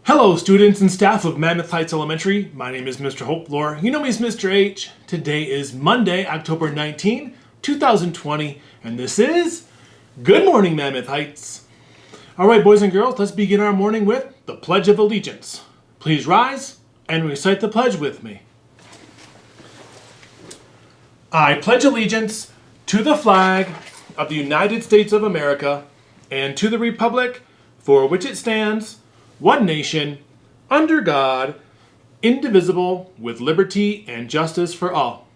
Hello students and staff of Mammoth Heights Elementary. My name is Mr. Holtvluwer. You know me as Mr. H. Today is Monday, October 19, 2020, and this is Good Morning Mammoth Heights. All right, boys and girls, let's begin our morning with the Pledge of Allegiance. Please rise and recite the pledge with me. I pledge allegiance to the flag of the United States of America and to the republic for which it stands, one nation, under God, indivisible, with liberty and justice for all.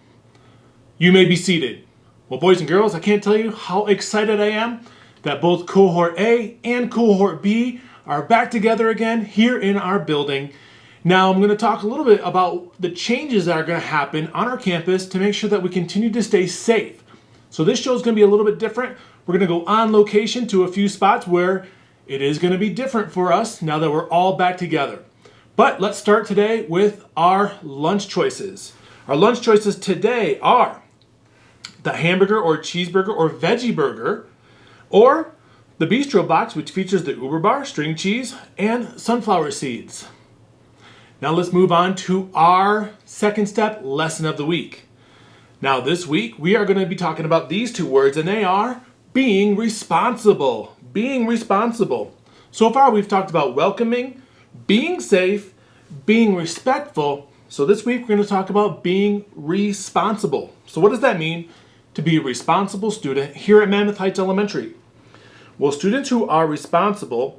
You may be seated. Well, boys and girls, I can't tell you how excited I am that both Cohort A and Cohort B are back together again here in our building. Now, I'm going to talk a little bit about the changes that are going to happen on our campus to make sure that we continue to stay safe. So this show is going to be a little bit different. We're going to go on location to a few spots where it is going to be different for us now that we're all back together. But let's start today with our lunch choices. Our lunch choices today are the hamburger or cheeseburger or veggie burger, or the bistro box, which features the Uber bar, string cheese, and sunflower seeds. Now let's move on to our second step lesson of the week. Now this week we are going to be talking about these two words, and they are being responsible. Being responsible. So far we've talked about welcoming, being safe, being respectful. So this week we're going to talk about being responsible. So what does that mean to be a responsible student here at Mammoth Heights Elementary? Well, students who are responsible,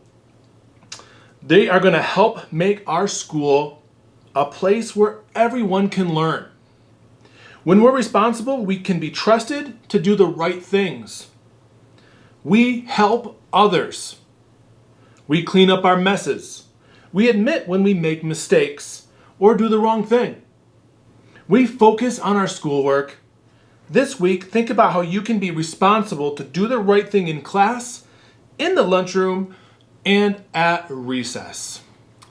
they are going to help make our school a place where everyone can learn. When we're responsible, we can be trusted to do the right things. We help others. We clean up our messes. We admit when we make mistakes or do the wrong thing. We focus on our schoolwork. This week, think about how you can be responsible to do the right thing in class, in the lunchroom, and at recess.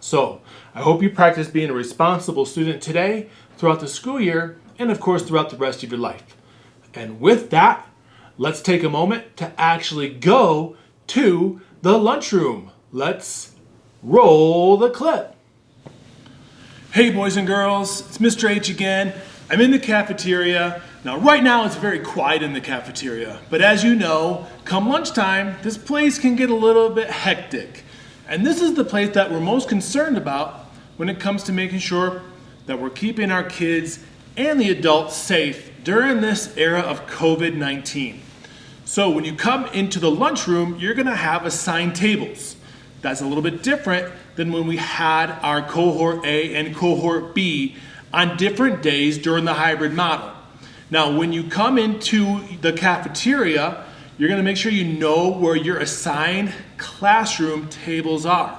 So, I hope you practice being a responsible student today, throughout the school year, and of course throughout the rest of your life. And with that, let's take a moment to actually go to the lunchroom. Let's roll the clip. Hey boys and girls, it's Mr. H again. I'm in the cafeteria. Now right now it's very quiet in the cafeteria, but as you know, come lunchtime, this place can get a little bit hectic. And this is the place that we're most concerned about when it comes to making sure that we're keeping our kids and the adults safe during this era of COVID-19. So when you come into the lunchroom, you're going to have assigned tables. That's a little bit different than when we had our Cohort A and Cohort B on different days during the hybrid model. Now, when you come into the cafeteria, you're going to make sure you know where your assigned classroom tables are.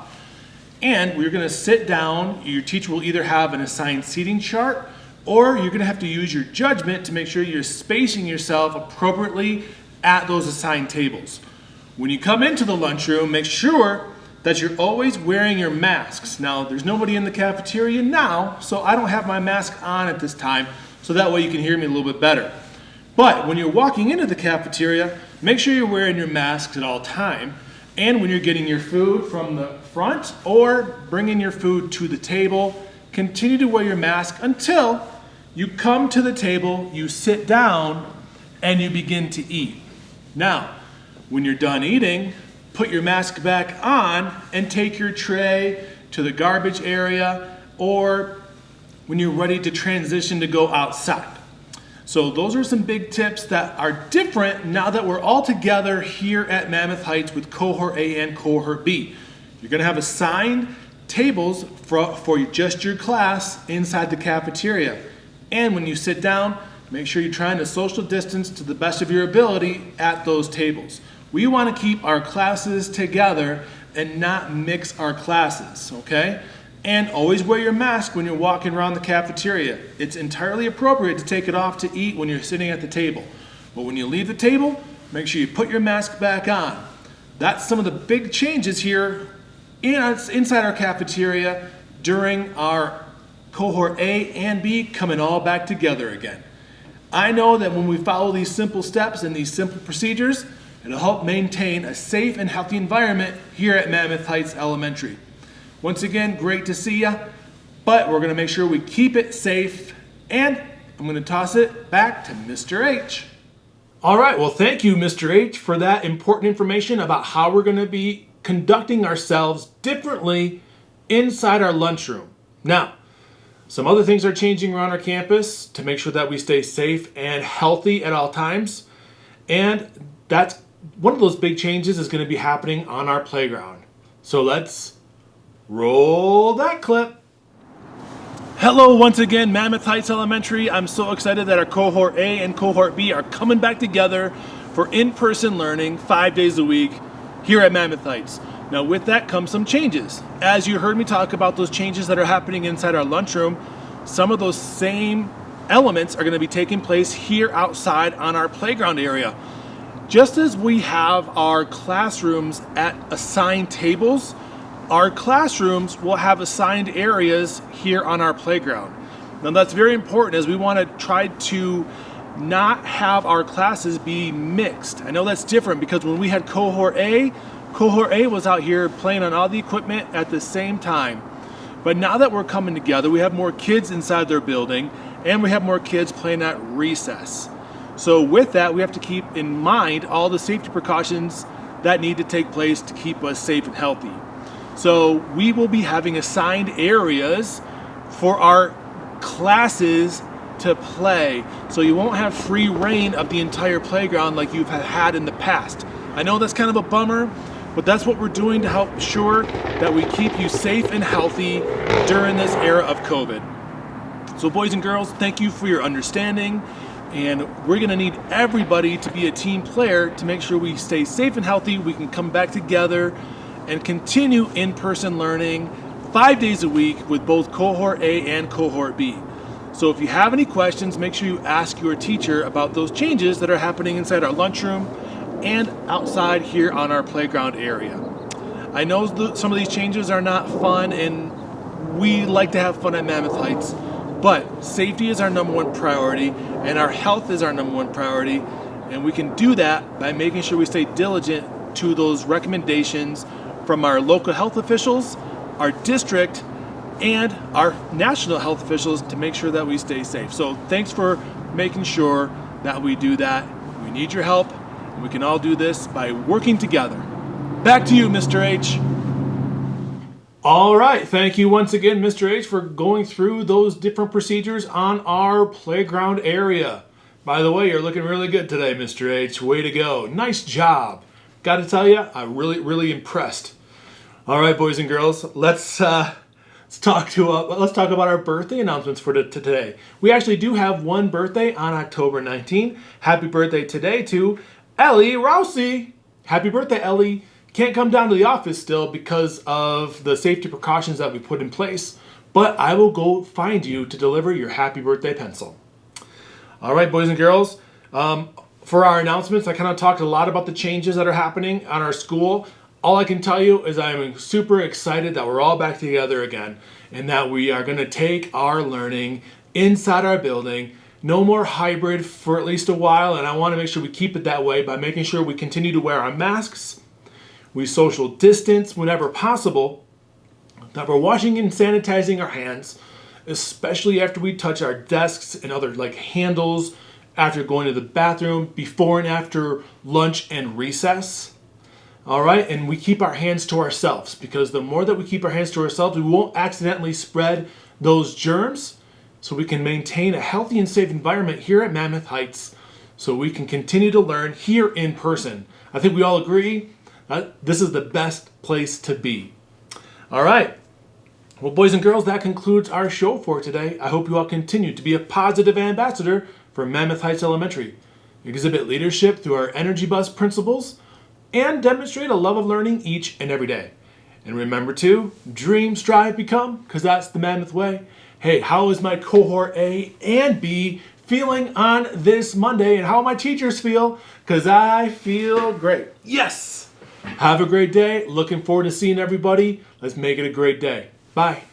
And we're going to sit down. Your teacher will either have an assigned seating chart, or you're going to have to use your judgment to make sure you're spacing yourself appropriately at those assigned tables. When you come into the lunchroom, make sure that you're always wearing your masks. Now, there's nobody in the cafeteria now, so I don't have my mask on at this time, so that way you can hear me a little bit better. But when you're walking into the cafeteria, make sure you're wearing your masks at all time. And when you're getting your food from the front or bringing your food to the table, continue to wear your mask until you come to the table, you sit down, and you begin to eat. Now, when you're done eating, put your mask back on and take your tray to the garbage area, or when you're ready to transition to go outside. So those are some big tips that are different now that we're all together here at Mammoth Heights with Cohort A and Cohort B. You're going to have assigned tables for just your class inside the cafeteria. And when you sit down, make sure you're trying to social distance to the best of your ability at those tables. We want to keep our classes together and not mix our classes, okay? And always wear your mask when you're walking around the cafeteria. It's entirely appropriate to take it off to eat when you're sitting at the table. But when you leave the table, make sure you put your mask back on. That's some of the big changes here inside our cafeteria during our Cohort A and B coming all back together again. I know that when we follow these simple steps and these simple procedures, it'll help maintain a safe and healthy environment here at Mammoth Heights Elementary. Once again, great to see you, but we're gonna make sure we keep it safe, and I'm gonna toss it back to Mr. H. All right, well, thank you, Mr. H, for that important information about how we're gonna be conducting ourselves differently inside our lunchroom. Now, some other things are changing around our campus to make sure that we stay safe and healthy at all times. And that's one of those big changes is going to be happening on our playground. So let's roll that clip. Hello once again, Mammoth Heights Elementary. I'm so excited that our Cohort A and Cohort B are coming back together for in-person learning 5 days a week here at Mammoth Heights. Now with that comes some changes. As you heard me talk about those changes that are happening inside our lunchroom, some of those same elements are going to be taking place here outside on our playground area. Just as we have our classrooms at assigned tables, our classrooms will have assigned areas here on our playground. Now that's very important as we want to try to not have our classes be mixed. I know that's different because when we had Cohort A was out here playing on all the equipment at the same time. But now that we're coming together, we have more kids inside their building and we have more kids playing at recess. So with that, we have to keep in mind all the safety precautions that need to take place to keep us safe and healthy. So we will be having assigned areas for our classes to play. So you won't have free reign of the entire playground like you've had in the past. I know that's kind of a bummer, but that's what we're doing to help ensure that we keep you safe and healthy during this era of COVID. So boys and girls, thank you for your understanding, and we're gonna need everybody to be a team player to make sure we stay safe and healthy, we can come back together and continue in-person learning 5 days a week with both Cohort A and Cohort B. So if you have any questions, make sure you ask your teacher about those changes that are happening inside our lunchroom and outside here on our playground area. I know some of these changes are not fun and we like to have fun at Mammoth Heights, but safety is our number one priority and our health is our number one priority, and we can do that by making sure we stay diligent to those recommendations from our local health officials, our district, and our national health officials to make sure that we stay safe. So thanks for making sure that we do that. We need your help. We can all do this by working together. Back to you, Mr. H. All right, thank you once again, Mr. H, for going through those different procedures on our playground area. By the way, you're looking really good today, Mr. H. Way to go. Nice job. Got to tell you, I'm really impressed. All right, boys and girls, let's talk about our birthday announcements for today. We actually do have one birthday on October 19. Happy birthday today to Ellie Rousey. Happy birthday, Ellie. Can't come down to the office still because of the safety precautions that we put in place, but I will go find you to deliver your happy birthday pencil. All right, boys and girls, for our announcements, I kind of talked a lot about the changes that are happening on our school. All I can tell you is I'm super excited that we're all back together again and that we are going to take our learning inside our building. No more hybrid for at least a while, and I want to make sure we keep it that way by making sure we continue to wear our masks, we social distance whenever possible, that we're washing and sanitizing our hands, especially after we touch our desks and other like handles, after going to the bathroom, before and after lunch and recess. All right, and we keep our hands to ourselves because the more that we keep our hands to ourselves, we won't accidentally spread those germs. So we can maintain a healthy and safe environment here at Mammoth Heights so we can continue to learn here in person. I think we all agree that this is the best place to be. All right. Well, boys and girls, that concludes our show for today. I hope you all continue to be a positive ambassador for Mammoth Heights Elementary, exhibit leadership through our Energy Buzz principles, and demonstrate a love of learning each and every day. And remember to dream, strive, become, because that's the Mammoth way. Hey, how is my Cohort A and B feeling on this Monday? And how my teachers feel? Because I feel great. Yes! Have a great day. Looking forward to seeing everybody. Let's make it a great day. Bye.